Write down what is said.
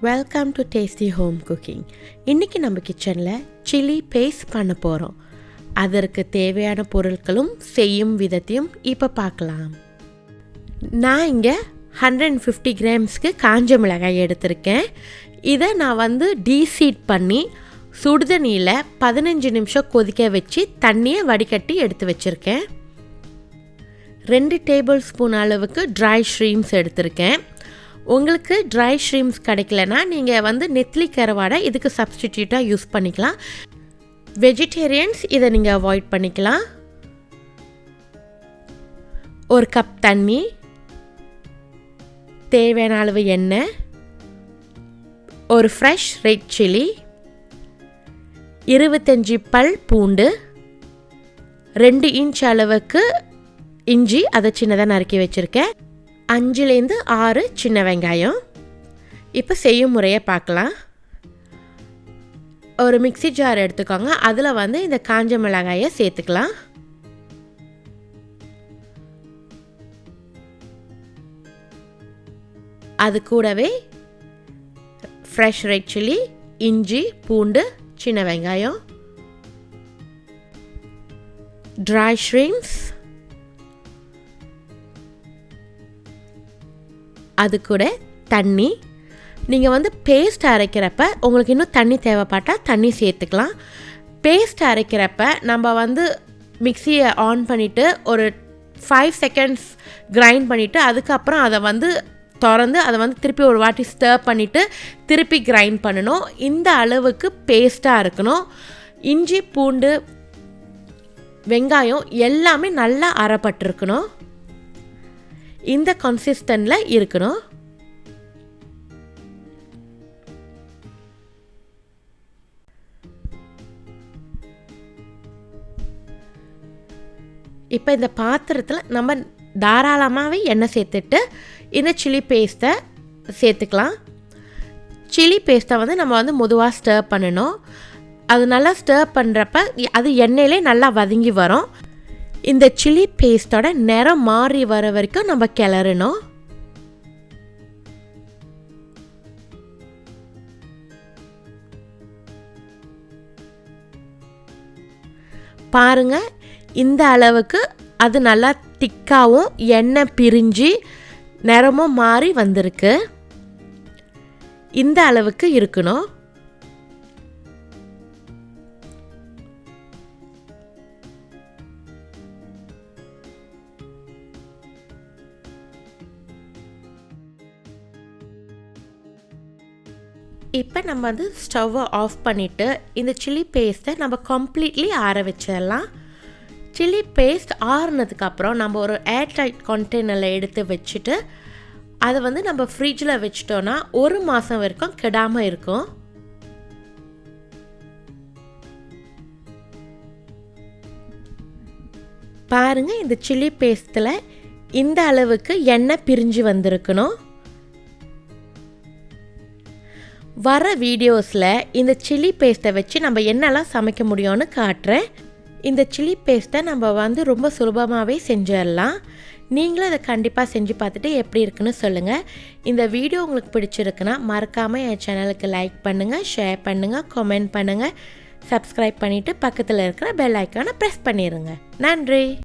Welcome to tasty home cooking. இன்றைக்கி நம்ம கிச்சனில் சில்லி பேஸ்ட் பண்ண போகிறோம். அதற்கு தேவையான பொருட்களும் செய்யும் விதத்தையும் இப்போ பார்க்கலாம். நான் இங்கே 150 கிராம்ஸ்க்கு காஞ்ச மிளகாய் எடுத்திருக்கேன். இதை நான் டீசீட் பண்ணி சுடுதண்ணியில் 15 நிமிஷம் கொதிக்க வச்சு தண்ணியை வடிகட்டி எடுத்து வச்சுருக்கேன். 2 டேபிள் ஸ்பூன் அளவுக்கு ட்ரை ஷ்ரீம்ஸ் எடுத்திருக்கேன். உங்களுக்கு ட்ரை ஷ்ரீம்ஸ் கிடைக்கலனா நீங்கள் நெத்திலி கருவாடை இதுக்கு சப்ஸ்டிடியூட்டாக யூஸ் பண்ணிக்கலாம். வெஜிடேரியன்ஸ் இதை நீங்கள் அவாய்ட் பண்ணிக்கலாம். 1 கப் தண்ணி, தேவையான அளவு எண்ணெய், ஒரு ஃப்ரெஷ் ரெட் சில்லி, 25 பல் பூண்டு, 2 இன்ச் அளவுக்கு இஞ்சி அதை சின்னதாக நறுக்கி வச்சுருக்கேன், 5லேருந்து 6 சின்ன வெங்காயம். இப்போ செய்யும் முறையை பார்க்கலாம். ஒரு மிக்ஸி ஜார் எடுத்துக்கோங்க. அதில் இந்த காஞ்ச மிளகாயை சேர்த்துக்கலாம். அது கூடவே ஃப்ரெஷ் ரெட் சில்லி, இஞ்சி, பூண்டு, சின்ன வெங்காயம், ட்ரை ஷ்ரீம்ஸ், அது கூட தண்ணி. நீங்கள் பேஸ்ட் அரைக்கிறப்ப உங்களுக்கு இன்னும் தண்ணி தேவைப்பட்டால் தண்ணி சேர்த்துக்கலாம். பேஸ்ட் அரைக்கிறப்ப நம்ம மிக்சியை ஆன் பண்ணிவிட்டு ஒரு 5 செகண்ட்ஸ் கிரைண்ட் பண்ணிவிட்டு அதுக்கப்புறம் அதை திறந்து அதை திருப்பி ஒரு வாட்டி ஸ்டர் பண்ணிவிட்டு திருப்பி கிரைண்ட் பண்ணணும். இந்த அளவுக்கு பேஸ்ட்டாக இருக்கணும். இஞ்சி, பூண்டு, வெங்காயம் எல்லாமே நல்லா அரைப்பட்டிருக்கணும். இந்த கன்சிஸ்டன்ட்ல இருக்கணும். இப்போ இந்த பாத்திரத்தில் நம்ம தாராளமாகவே எண்ணெய் சேர்த்துட்டு இந்த சில்லி பேஸ்ட்டை சேர்த்துக்கலாம். சில்லி பேஸ்ட்டை நம்ம மெதுவாக ஸ்டர் பண்ணணும். அது நல்லா ஸ்டர் பண்ணுறப்ப அது எண்ணெயிலே நல்லா வதங்கி வரும். இந்த சில்லி பேஸ்ட்டோட நிறம் மாறி வர வரைக்கும் நம்ம கிளறணும். பாருங்க, இந்த அளவுக்கு அது நல்லா திக்காவும் எண்ணெய் பிரிஞ்சு நிறமும் மாறி வந்திருக்கு. இந்த அளவுக்கு இருக்கணும். இப்போ நம்ம ஸ்டவ்வை ஆஃப் பண்ணிவிட்டு இந்த சில்லி பேஸ்ட்டை நம்ம கம்ப்ளீட்லி ஆற வச்சிடலாம். சில்லி பேஸ்ட் ஆறுனதுக்கப்புறம் நம்ம ஒரு ஏர்டைட் கண்டெய்னரில் எடுத்து வச்சுட்டு அதை நம்ம ஃப்ரிட்ஜில் வச்சிட்டோன்னா 1 மாதம் வரைக்கும் கெடாமல் இருக்கும். பாருங்கள், இந்த சில்லி பேஸ்ட்டில் இந்த அளவுக்கு எண்ணெய் பிரிஞ்சு வந்திருக்கணும். வர வீடியோஸில் இந்த சில்லி பேஸ்ட்டை வச்சு நம்ம என்னெல்லாம் சமைக்க முடியும்னு காட்டுறேன். இந்த சில்லி பேஸ்ட்டை நம்ம ரொம்ப சுலபமாகவே செஞ்சிடலாம். நீங்களும் அதை கண்டிப்பாக செஞ்சு பார்த்துட்டு எப்படி இருக்குன்னு சொல்லுங்கள். இந்த வீடியோ உங்களுக்கு பிடிச்சிருக்குன்னா மறக்காமல் என் சேனலுக்கு லைக் பண்ணுங்கள், ஷேர் பண்ணுங்கள், கமெண்ட் பண்ணுங்கள், சப்ஸ்கிரைப் பண்ணிவிட்டு பக்கத்தில் இருக்கிற பெல் ஐக்கானை ப்ரெஸ் பண்ணிடுங்க. நன்றி.